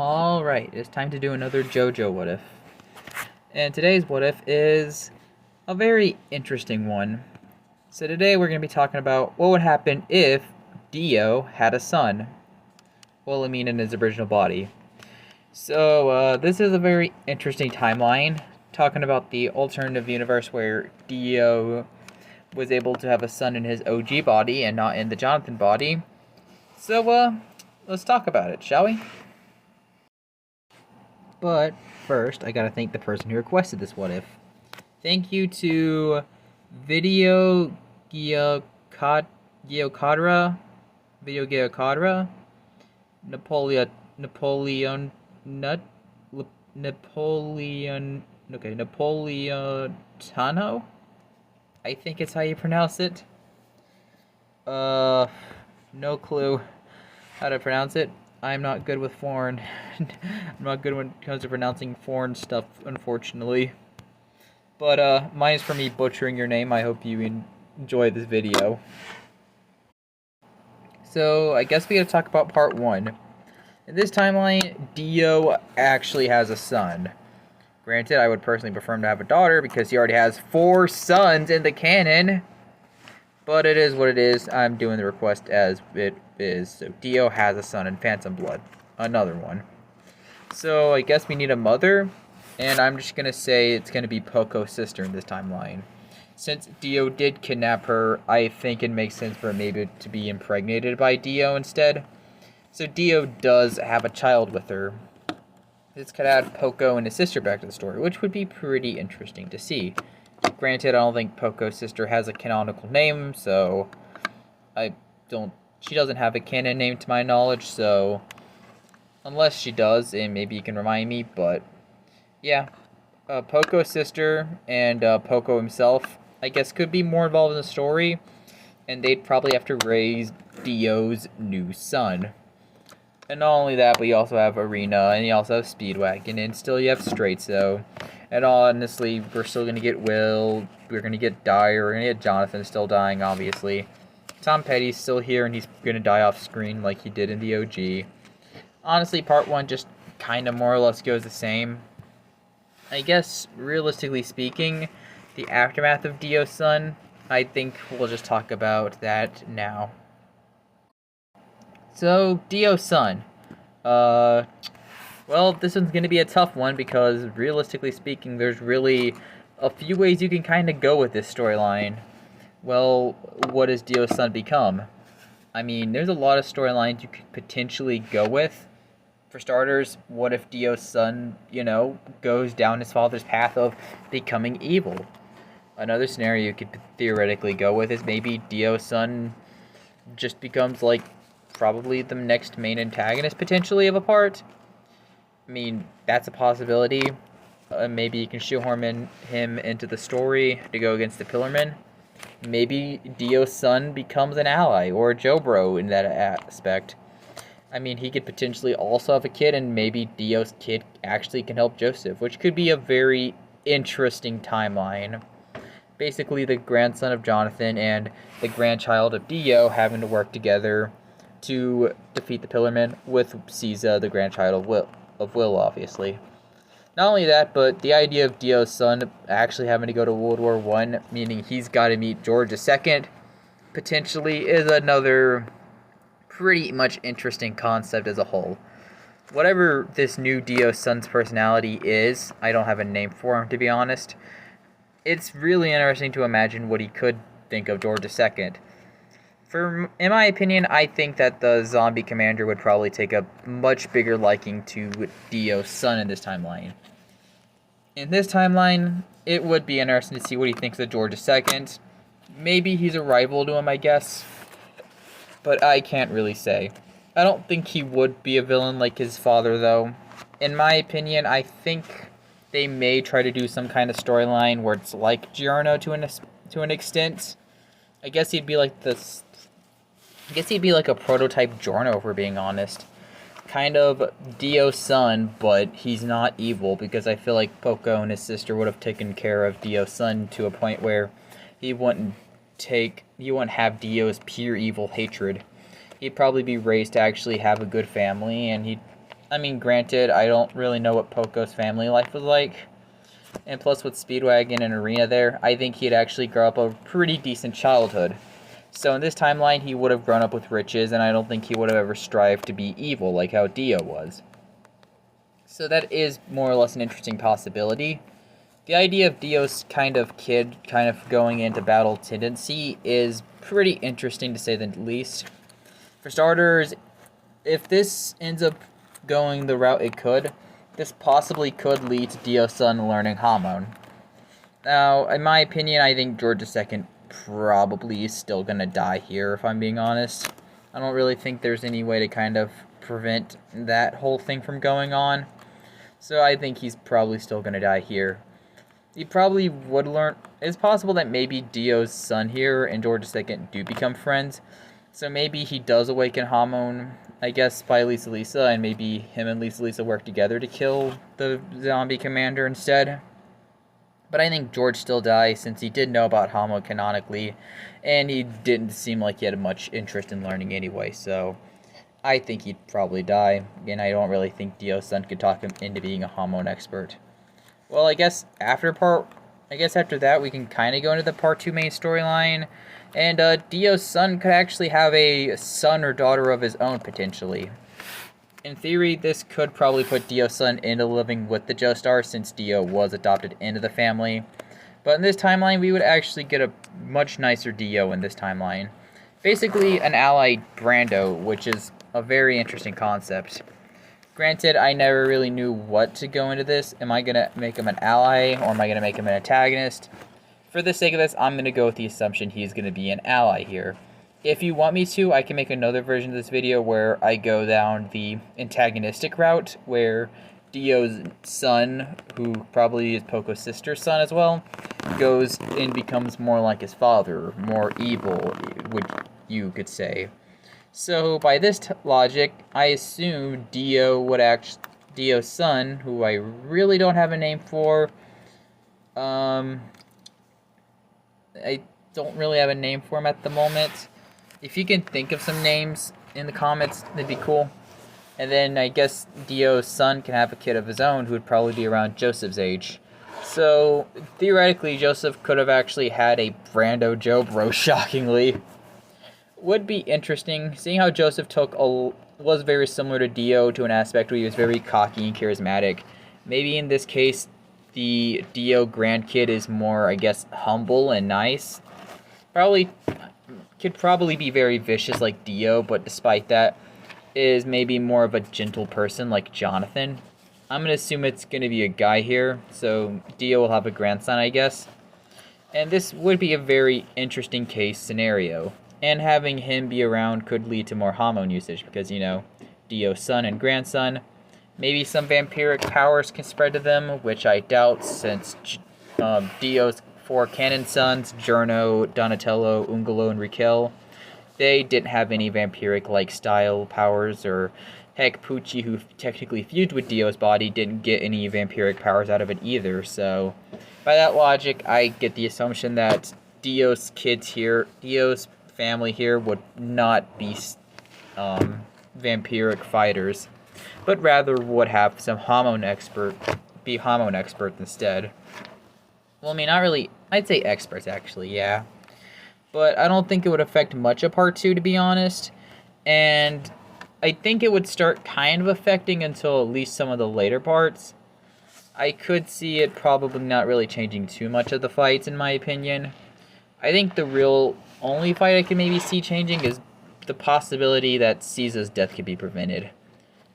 Alright, it's time to do another JoJo What If. And today's What If is a very interesting one. So today we're going to be talking about what would happen if Dio had a son. Well, I mean in his original body. So this is a very interesting timeline, talking about the alternative universe where Dio was able to have a son in his OG body and not in the Jonathan body. So let's talk about it, shall we? But first, I gotta thank the person who requested this what if. Thank you to Video Geocadra, Napoleontano? I think it's how you pronounce it. No clue how to pronounce it. I'm not good with foreign. I'm not good when it comes to pronouncing foreign stuff, unfortunately. But, mine is for me butchering your name. I hope you enjoy this video. So, I guess we gotta talk about part 1. In this timeline, Dio actually has a son. Granted, I would personally prefer him to have a daughter because he already has 4 sons in the canon. But it is what it is. I'm doing the request as it is. So Dio has a son in Phantom Blood. Another one. So I guess we need a mother. And I'm just going to say it's going to be Poco's sister in this timeline. Since Dio did kidnap her, I think it makes sense for her maybe to be impregnated by Dio instead. So Dio does have a child with her. This could add Poco and his sister back to the story, which would be pretty interesting to see. Granted, I don't think Poco's sister has a canonical name, so she doesn't have a canon name to my knowledge, so unless she does, and maybe you can remind me, but yeah, Poco's sister and Poco himself, I guess, could be more involved in the story, and they'd probably have to raise Dio's new son. And not only that, but you also have Arena, and you also have Speedwagon, and still you have Straightso. And honestly, we're still going to get Will, we're going to get Dyer, we're going to get Jonathan still dying, obviously. Tom Petty's still here, and he's going to die off screen like he did in the OG. Honestly, part 1 just kind of more or less goes the same. I guess, realistically speaking, the aftermath of Dio's son, I think we'll just talk about that now. So, Dio's son. Well, this one's going to be a tough one because, realistically speaking, there's really a few ways you can kind of go with this storyline. Well, what does Dio's son become? I mean, there's a lot of storylines you could potentially go with. For starters, what if Dio's son, goes down his father's path of becoming evil? Another scenario you could theoretically go with is maybe Dio's son just becomes, probably the next main antagonist, potentially, of a part. I mean, that's a possibility. Maybe you can shoehorn him into the story to go against the Pillarmen. Maybe Dio's son becomes an ally, or a Jobro in that aspect. I mean, he could potentially also have a kid, and maybe Dio's kid actually can help Joseph, which could be a very interesting timeline. Basically, the grandson of Jonathan and the grandchild of Dio having to work together to defeat the Pillarmen, with Caesar, the grandchild of Will, obviously. Not only that, but the idea of Dio's son actually having to go to World War I, meaning he's got to meet George II, potentially, is another pretty much interesting concept as a whole. Whatever this new Dio's son's personality is, I don't have a name for him, to be honest. It's really interesting to imagine what he could think of George II. In my opinion, I think that the zombie commander would probably take a much bigger liking to Dio's son in this timeline. In this timeline, it would be interesting to see what he thinks of George II. Maybe he's a rival to him, I guess. But I can't really say. I don't think he would be a villain like his father, though. In my opinion, I think they may try to do some kind of storyline where it's like Giorno to an extent. I guess he'd be like a prototype Giorno, if we're being honest. Kind of Dio's son, but he's not evil, because I feel like Poco and his sister would have taken care of Dio's son to a point where he wouldn't have Dio's pure evil hatred. He'd probably be raised to actually have a good family, and he'd I mean, granted, I don't really know what Poco's family life was like. And plus, with Speedwagon and Arena there, I think he'd actually grow up a pretty decent childhood. So in this timeline, he would have grown up with riches, and I don't think he would have ever strived to be evil like how Dio was. So that is more or less an interesting possibility. The idea of Dio's kind of kid kind of going into battle tendency is pretty interesting to say the least. For starters, if this ends up going the route it could, this possibly could lead to Dio's son learning Hamon. Now, in my opinion, I think George II probably is still going to die here, if I'm being honest. I don't really think there's any way to kind of prevent that whole thing from going on. So I think he's probably still going to die here. He probably would learn. It's possible that maybe Dio's son here and George II do become friends. So maybe he does awaken Hamon, I guess, by Lisa, and maybe him and Lisa work together to kill the zombie commander instead. But I think George still dies, since he did know about Hamon canonically, and he didn't seem like he had much interest in learning anyway, so I think he'd probably die. Again, I don't really think Dio's son could talk him into being a Hamon expert. Well, I guess after that we can kind of go into the part 2 main storyline. And Dio's son could actually have a son or daughter of his own, potentially. In theory, this could probably put Dio's son into living with the Joestar, since Dio was adopted into the family. But in this timeline, we would actually get a much nicer Dio in this timeline. Basically, an allied Brando, which is a very interesting concept. Granted, I never really knew what to go into this. Am I going to make him an ally, or am I going to make him an antagonist? For the sake of this, I'm going to go with the assumption he's going to be an ally here. If you want me to, I can make another version of this video where I go down the antagonistic route, where Dio's son, who probably is Poco's sister's son as well, goes and becomes more like his father, more evil, you could say. So by this logic, I assume Dio's son, who I really don't have a name for, I don't really have a name for him at the moment. If you can think of some names in the comments, that'd be cool. And then I guess Dio's son can have a kid of his own who would probably be around Joseph's age. So theoretically, Joseph could have actually had a Brando Jobro, shockingly. Would be interesting, seeing how Joseph was very similar to Dio to an aspect where he was very cocky and charismatic. Maybe in this case, the Dio grandkid is more, I guess, humble and nice. Could probably be very vicious like Dio, but despite that, is maybe more of a gentle person like Jonathan. I'm going to assume it's going to be a guy here, so Dio will have a grandson, I guess. And this would be a very interesting case scenario. And having him be around could lead to more Hamon usage, because, you know, Dio's son and grandson. Maybe some vampiric powers can spread to them, which I doubt, since Dio's 4 canon sons, Giorno, Donatello, Ungolo, and Raquel, they didn't have any vampiric-like style powers, or heck, Pucci, who technically fused with Dio's body, didn't get any vampiric powers out of it either. So by that logic, I get the assumption that Dio's family here would not be vampiric fighters, but rather would have some Hamon expert instead. Well, I mean, not really. I'd say experts, actually, yeah. But I don't think it would affect much of Part 2, to be honest. And I think it would start kind of affecting until at least some of the later parts. I could see it probably not really changing too much of the fights, in my opinion. I think the real only fight I can maybe see changing is the possibility that Caesar's death could be prevented.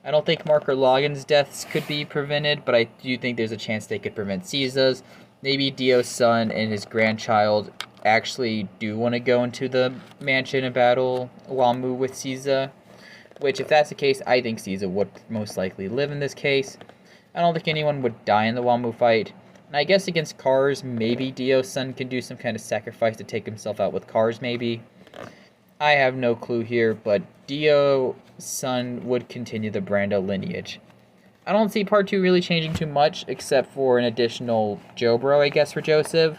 I don't think Mark or Logan's deaths could be prevented, but I do think there's a chance they could prevent Caesar's. Maybe Dio's son and his grandchild actually do want to go into the mansion and battle Wamu with Caesar, which, if that's the case, I think Caesar would most likely live in this case. I don't think anyone would die in the Wamu fight. And I guess against Cars, maybe Dio's son can do some kind of sacrifice to take himself out with Cars, maybe. I have no clue here, but Dio's son would continue the Brando lineage. I don't see Part 2 really changing too much, except for an additional Jobro, I guess, for Joseph.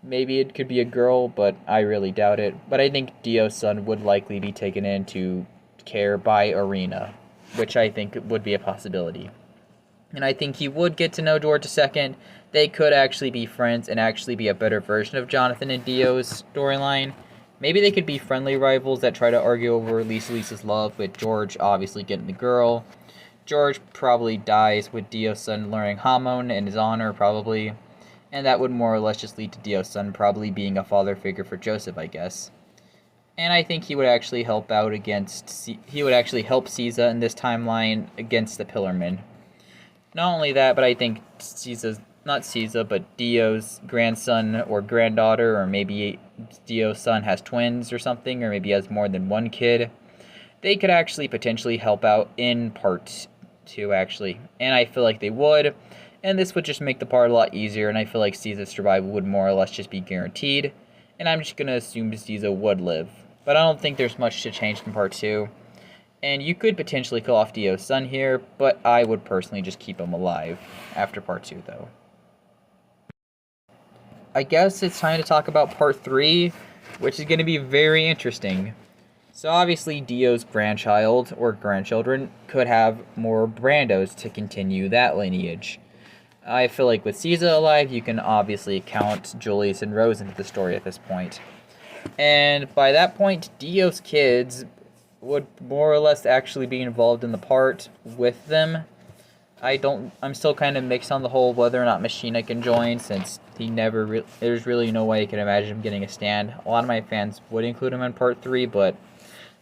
Maybe it could be a girl, but I really doubt it. But I think Dio's son would likely be taken into care by Arena. which I think would be a possibility. And I think he would get to know George II. They could actually be friends and actually be a better version of Jonathan and Dio's storyline. Maybe they could be friendly rivals that try to argue over Lisa's love, with George obviously getting the girl. George probably dies with Dio's son learning Hamon in his honor, probably. And that would more or less just lead to Dio's son probably being a father figure for Joseph, I guess. And I think he would actually help out against... He would actually help Caesar in this timeline against the Pillarmen. Not only that, but I think Caesar's... Not Caesar, but Dio's grandson or granddaughter, or maybe Dio's son has twins or something, or maybe has more than one kid. They could actually potentially help out in part 2, actually. And I feel like they would. And this would just make the part a lot easier, and I feel like Caesar's survival would more or less just be guaranteed. And I'm just going to assume Caesar would live. But I don't think there's much to change in part 2. And you could potentially kill off Dio's son here, but I would personally just keep him alive after part 2, though. I guess it's time to talk about part 3, which is going to be very interesting. So obviously Dio's grandchild or grandchildren could have more Brandos to continue that lineage. I feel like with Caesar alive, you can obviously count Julius and Rose into the story at this point. And by that point, Dio's kids would more or less actually be involved in the part with them. I'm still kind of mixed on the whole whether or not Machina can join, since there's really no way I can imagine him getting a stand. A lot of my fans would include him in part 3, but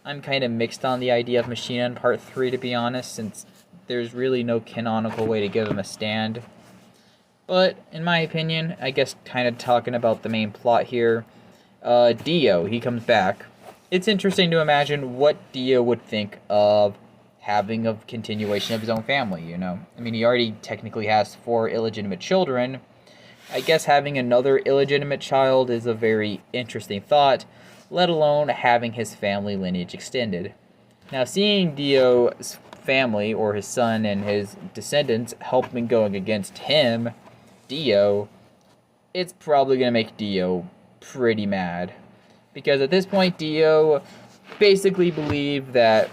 I'm kind of mixed on the idea of Machina in part 3, to be honest, since there's really no canonical way to give him a stand. But, in my opinion, I guess kind of talking about the main plot here, Dio, he comes back. It's interesting to imagine what Dio would think of having a continuation of his own family, you know? I mean, he already technically has 4 illegitimate children. I guess having another illegitimate child is a very interesting thought, let alone having his family lineage extended. Now, seeing Dio's family, or his son and his descendants, helping going against him, Dio, it's probably going to make Dio pretty mad. Because at this point, Dio basically believed that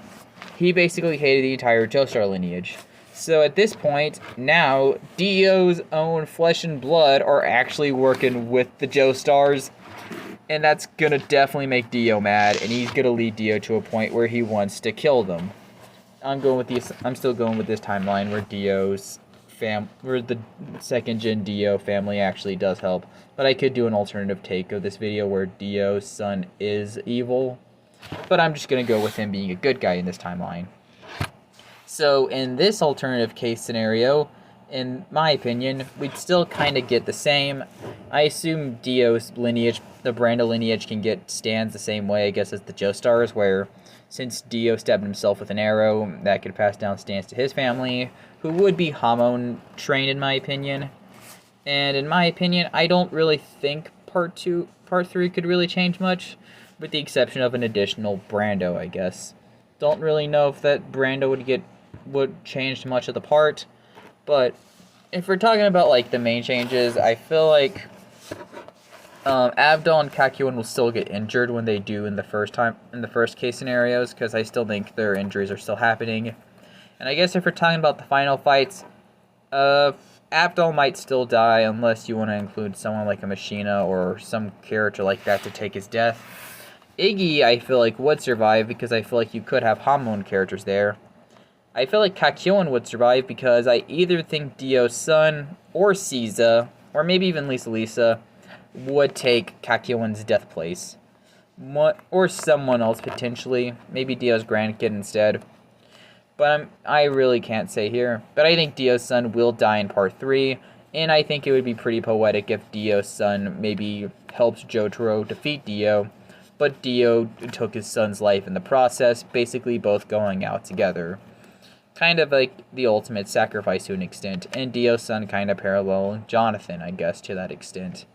he basically hated the entire Joestar lineage. So at this point, now, Dio's own flesh and blood are actually working with the Joestars. And that's going to definitely make Dio mad, and he's going to lead Dio to a point where he wants to kill them. I'm still going with this timeline where the second gen Dio family actually does help. But I could do an alternative take of this video where Dio's son is evil. But I'm just going to go with him being a good guy in this timeline. So in this alternative case scenario, in my opinion, we'd still kind of get the same. I assume Dio's lineage, the Brando lineage, can get stands the same way, I guess, as the Joestars, where since Dio stabbed himself with an arrow, that could pass down stands to his family, who would be Hamon trained, in my opinion. And in my opinion, I don't really think part 3 could really change much, with the exception of an additional Brando, I guess. Don't really know if that Brando would change much of the part, but if we're talking about like the main changes, I feel like Abdal and Kakyoin will still get injured when they do in the first case scenarios, because I still think their injuries are still happening. And I guess if we're talking about the final fights, Abdal might still die unless you want to include someone like a Machina or some character like that to take his death. Iggy, I feel like, would survive because I feel like you could have Hamon characters there. I feel like Kakyoin would survive because I either think Dio's son or Caesar, or maybe even Lisa, would take Kakyoin's death place. Or someone else potentially. Maybe Dio's grandkid instead. But I really can't say here. But I think Dio's son will die in part 3. And I think it would be pretty poetic if Dio's son maybe helps Jotaro defeat Dio. But Dio took his son's life in the process, basically both going out together. Kind of like the ultimate sacrifice to an extent, and Dio's son kind of parallel Jonathan, I guess, to that extent.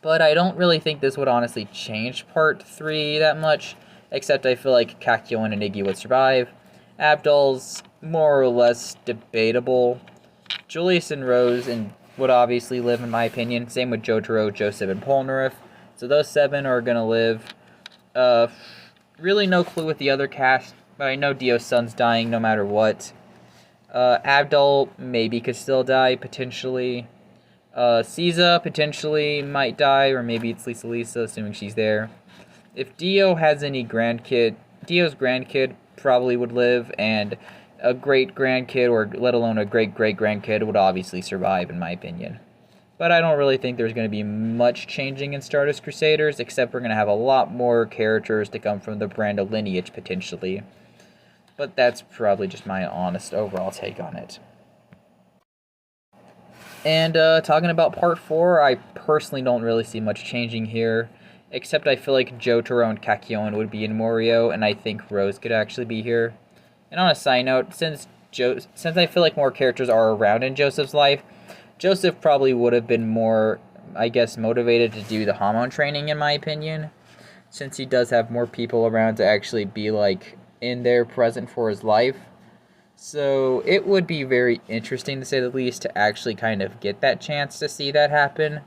But I don't really think this would honestly change part 3 that much, except I feel like Kakyoin and Iggy would survive. Abdal's more or less debatable. Julius and Rose would obviously live, in my opinion. Same with Jotaro, Joseph, and Polnareff. So those 7 are going to live. Really no clue with the other cast, But I know Dio's son's dying no matter what. Abdul maybe could still die, potentially. Caesar potentially might die, or maybe it's Lisa, assuming she's there. If Dio has any grandkid, Dio's grandkid probably would live, and a great-grandkid, or let alone a great-great-grandkid, would obviously survive, in my opinion. But I don't really think there's going to be much changing in Stardust Crusaders, except we're going to have a lot more characters to come from the Brando lineage, potentially. But that's probably just my honest overall take on it. And talking about Part 4, I personally don't really see much changing here, except I feel like Jotaro and Kakyoin would be in Morio, and I think Rose could actually be here. And on a side note, since I feel like more characters are around in Joseph's life, Joseph probably would have been more, I guess, motivated to do the hormone training, in my opinion, since he does have more people around to actually be, like, in there present for his life. So it would be very interesting, to say the least, to actually kind of get that chance to see that happen.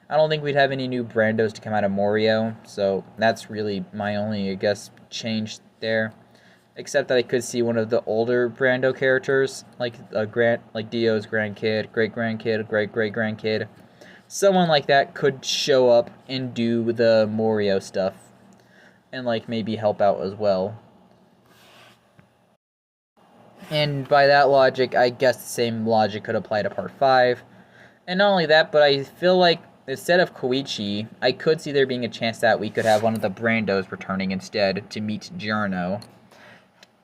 I don't think we'd have any new Brandos to come out of Morio, so that's really my only, I guess, change there. Except that I could see one of the older Brando characters, like Dio's grandkid, great-grandkid, great-great-grandkid. Someone like that could show up and do the Morio stuff, and like maybe help out as well. And by that logic, I guess the same logic could apply to Part 5. And not only that, but I feel like instead of Koichi, I could see there being a chance that we could have one of the Brandos returning instead to meet Giorno.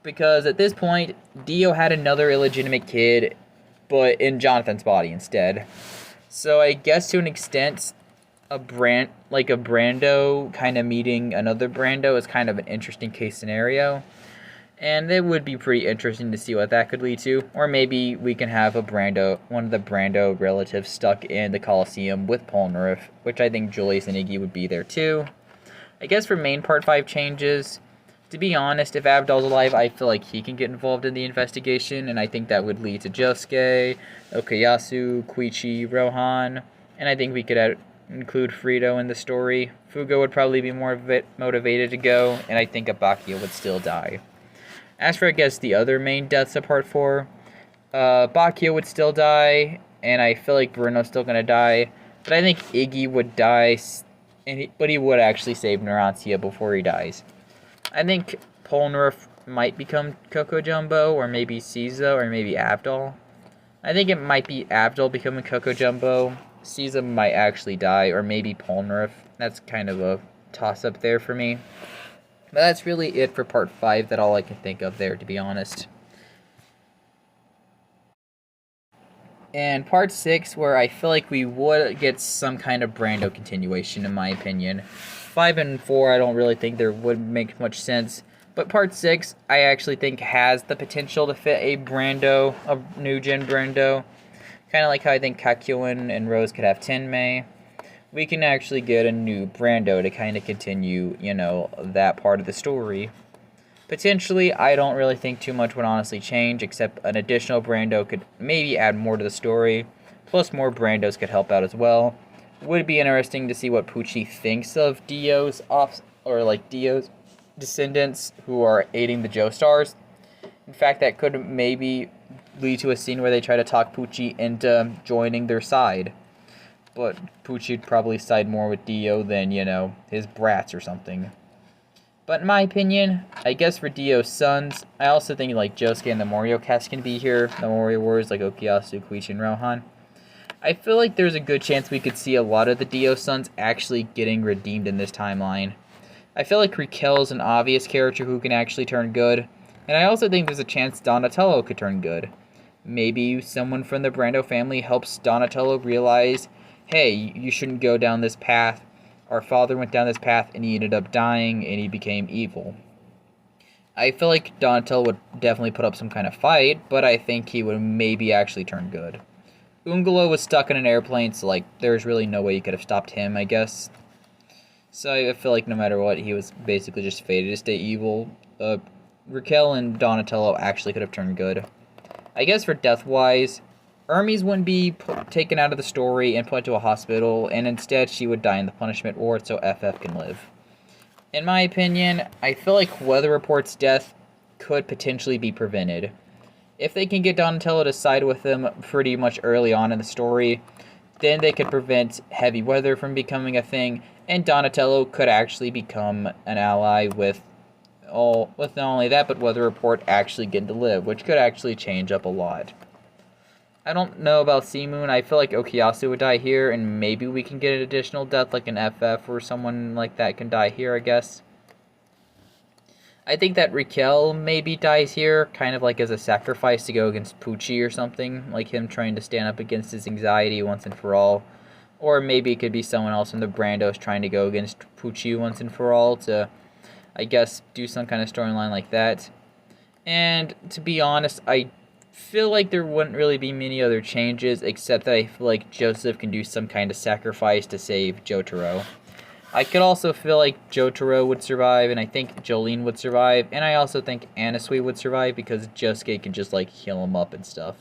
Because at this point, Dio had another illegitimate kid, but in Jonathan's body instead. So I guess to an extent, a Brando kind of meeting another Brando is kind of an interesting case scenario. And it would be pretty interesting to see what that could lead to. Or maybe we can have one of the Brando relatives stuck in the Coliseum with Polnareff, which I think Julius and Iggy would be there too. I guess for main Part 5 changes, to be honest, if Abdul's alive, I feel like he can get involved in the investigation, and I think that would lead to Josuke, Okuyasu, Koichi, Rohan, and I think we could include Frito in the story. Fugo would probably be more motivated to go, and I think Abakia would still die. As for, I guess, the other main deaths of Part 4, Bakia would still die, and I feel like Bruno's still going to die, but I think Iggy would die, but he would actually save Narantia before he dies. I think Polnareff might become Coco Jumbo, or maybe Caesar, or maybe Abdul. I think it might be Abdul becoming Coco Jumbo. Caesar might actually die, or maybe Polnareff. That's kind of a toss-up there for me. But that's really it for Part 5. That's all I can think of there, to be honest. And Part 6, where I feel like we would get some kind of Brando continuation, in my opinion. 5 and 4, I don't really think there would make much sense. But Part 6, I actually think has the potential to fit a Brando, a new-gen Brando. Kind of like how I think Kakyoin and Rose could have Tenmei. We can actually get a new Brando to kind of continue, that part of the story. Potentially, I don't really think too much would honestly change, except an additional Brando could maybe add more to the story. Plus, more Brandos could help out as well. Would be interesting to see what Pucci thinks of Dio's Dio's descendants who are aiding the Joestars. In fact, that could maybe lead to a scene where they try to talk Pucci into joining their side. But Pucci would probably side more with Dio than, his brats or something. But in my opinion, I guess for Dio's sons, I also think Josuke and the Morio cast can be here. The Morio warriors like Okuyasu, Koichi, and Rohan. I feel like there's a good chance we could see a lot of the Dio sons actually getting redeemed in this timeline. I feel like Raquel's an obvious character who can actually turn good, and I also think there's a chance Donatello could turn good. Maybe someone from the Brando family helps Donatello realize, hey, you shouldn't go down this path. Our father went down this path and he ended up dying and he became evil. I feel like Donatello would definitely put up some kind of fight, but I think he would maybe actually turn good. Ungolo was stuck in an airplane, so there's really no way you could have stopped him, I guess. So I feel like no matter what, he was basically just fated to stay evil. Raquel and Donatello actually could have turned good. I guess for death-wise, Hermes wouldn't be taken out of the story and put into a hospital, and instead she would die in the punishment ward so FF can live. In my opinion, I feel like Weather Report's death could potentially be prevented. If they can get Donatello to side with them pretty much early on in the story, then they could prevent heavy weather from becoming a thing, and Donatello could actually become an ally with not only that, but Weather Report actually getting to live, which could actually change up a lot. I don't know about Sea Moon. I feel like Okuyasu would die here, and maybe we can get an additional death like an FF or someone like that can die here, I guess. I think that Raquel maybe dies here, kind of like as a sacrifice to go against Pucci or something, like him trying to stand up against his anxiety once and for all. Or maybe it could be someone else in the Brandos trying to go against Pucci once and for all to, I guess, do some kind of storyline like that. And to be honest, I feel like there wouldn't really be many other changes, except that I feel like Joseph can do some kind of sacrifice to save Jotaro. I could also feel like Jotaro would survive, and I think Jolene would survive, and I also think Anasui would survive because Josuke can just, like, heal him up and stuff.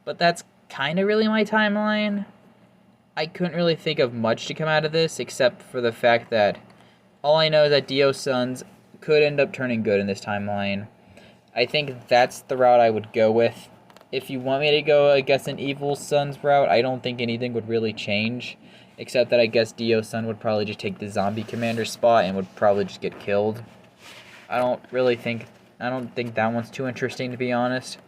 But that's kind of really my timeline. I couldn't really think of much to come out of this, except for the fact that all I know is that Dio's sons could end up turning good in this timeline. I think that's the route I would go with. If you want me to go, I guess, an Evil Sons route, I don't think anything would really change. Except that I guess Dio's son would probably just take the zombie commander spot and would probably just get killed. I don't think that one's too interesting, to be honest.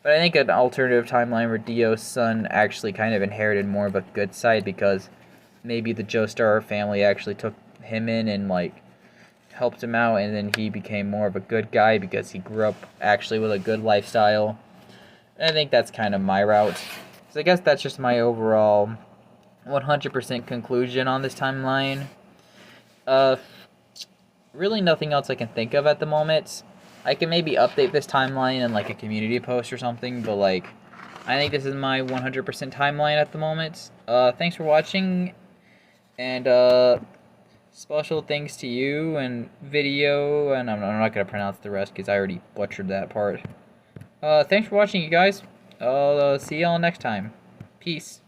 But I think an alternative timeline where Dio's son actually kind of inherited more of a good side, because maybe the Joestar family actually took him in and, like, helped him out, and then he became more of a good guy because he grew up actually with a good lifestyle. And I think that's kind of my route. So I guess that's just my overall 100% conclusion on this timeline. Really nothing else I can think of at the moment. I can maybe update this timeline in like a community post or something, but like, I think this is my 100% timeline at the moment. Thanks for watching, and special thanks to you and video, and I'm not gonna pronounce the rest because I already butchered that part. Thanks for watching, you guys. I'll see y'all next time. Peace.